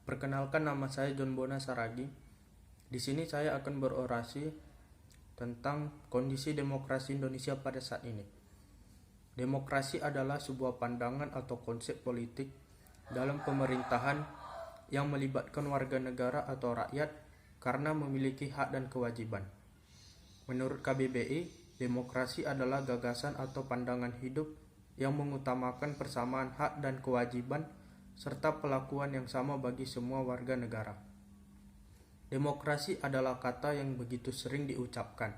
Perkenalkan, nama saya John Bona Saragi. Di sini saya akan berorasi tentang kondisi demokrasi Indonesia pada saat ini. Demokrasi adalah sebuah pandangan atau konsep politik dalam pemerintahan yang melibatkan warga negara atau rakyat karena memiliki hak dan kewajiban. Menurut KBBI, demokrasi adalah gagasan atau pandangan hidup yang mengutamakan persamaan hak dan kewajiban serta perlakuan yang sama bagi semua warga negara. Demokrasi adalah kata yang begitu sering diucapkan.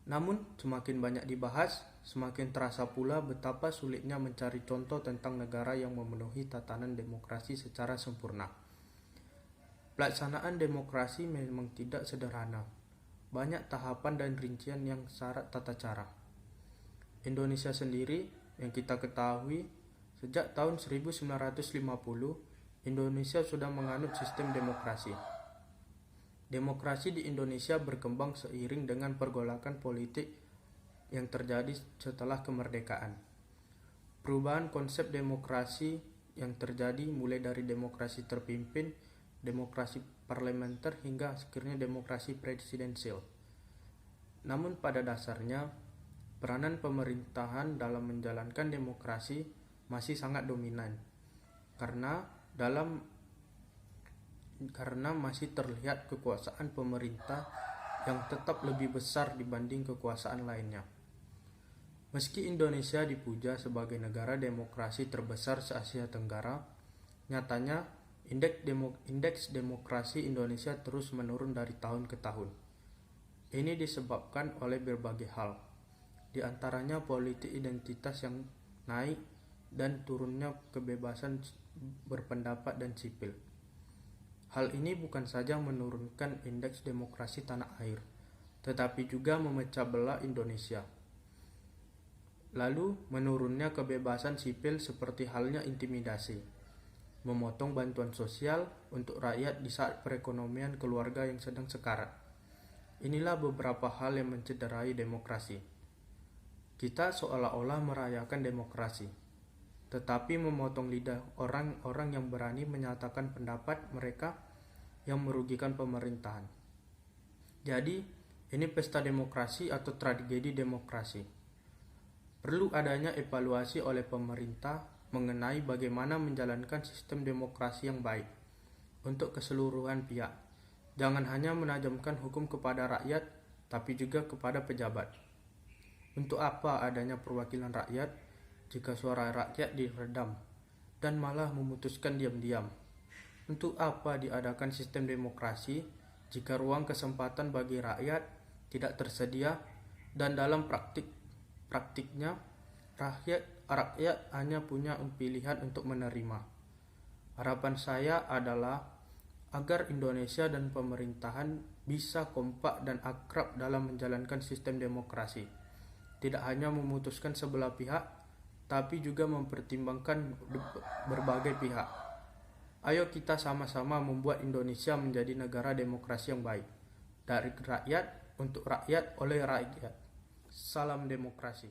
Namun, semakin banyak dibahas, semakin terasa pula betapa sulitnya mencari contoh tentang negara yang memenuhi tatanan demokrasi secara sempurna. Pelaksanaan demokrasi memang tidak sederhana. Banyak tahapan dan rincian yang syarat tata cara. Indonesia sendiri yang kita ketahui, sejak tahun 1950, Indonesia sudah menganut sistem demokrasi. Demokrasi di Indonesia berkembang seiring dengan pergolakan politik yang terjadi setelah kemerdekaan. Perubahan konsep demokrasi yang terjadi mulai dari demokrasi terpimpin, demokrasi parlementer hingga akhirnya demokrasi presidensial. Namun pada dasarnya, peranan pemerintahan dalam menjalankan demokrasi masih sangat dominan karena masih terlihat kekuasaan pemerintah yang tetap lebih besar dibanding kekuasaan lainnya. Meski Indonesia dipuja sebagai negara demokrasi terbesar se-Asia Tenggara, nyatanya indeks demokrasi Indonesia terus menurun dari tahun ke tahun. Ini disebabkan oleh berbagai hal, di antaranya politik identitas yang naik dan turunnya kebebasan berpendapat dan sipil. Hal ini bukan saja menurunkan indeks demokrasi tanah air, tetapi juga memecah belah Indonesia. Lalu menurunnya kebebasan sipil seperti halnya intimidasi, memotong bantuan sosial untuk rakyat di saat perekonomian keluarga yang sedang sekarat. Inilah beberapa hal yang mencederai demokrasi. Kita seolah-olah merayakan demokrasi, tetapi memotong lidah orang-orang yang berani menyatakan pendapat mereka yang merugikan pemerintahan. Jadi, ini pesta demokrasi atau tragedi demokrasi. Perlu adanya evaluasi oleh pemerintah mengenai bagaimana menjalankan sistem demokrasi yang baik untuk keseluruhan pihak. Jangan hanya menajamkan hukum kepada rakyat, tapi juga kepada pejabat. Untuk apa adanya perwakilan rakyat jika suara rakyat diredam dan malah memutuskan diam-diam? Untuk apa diadakan sistem demokrasi jika ruang kesempatan bagi rakyat tidak tersedia dan dalam praktiknya rakyat hanya punya pilihan untuk menerima? Harapan saya adalah agar Indonesia dan pemerintahan bisa kompak dan akrab dalam menjalankan sistem demokrasi. Tidak hanya memutuskan sebelah pihak, tapi juga mempertimbangkan berbagai pihak. Ayo kita sama-sama membuat Indonesia menjadi negara demokrasi yang baik. Dari rakyat, untuk rakyat, oleh rakyat. Salam demokrasi.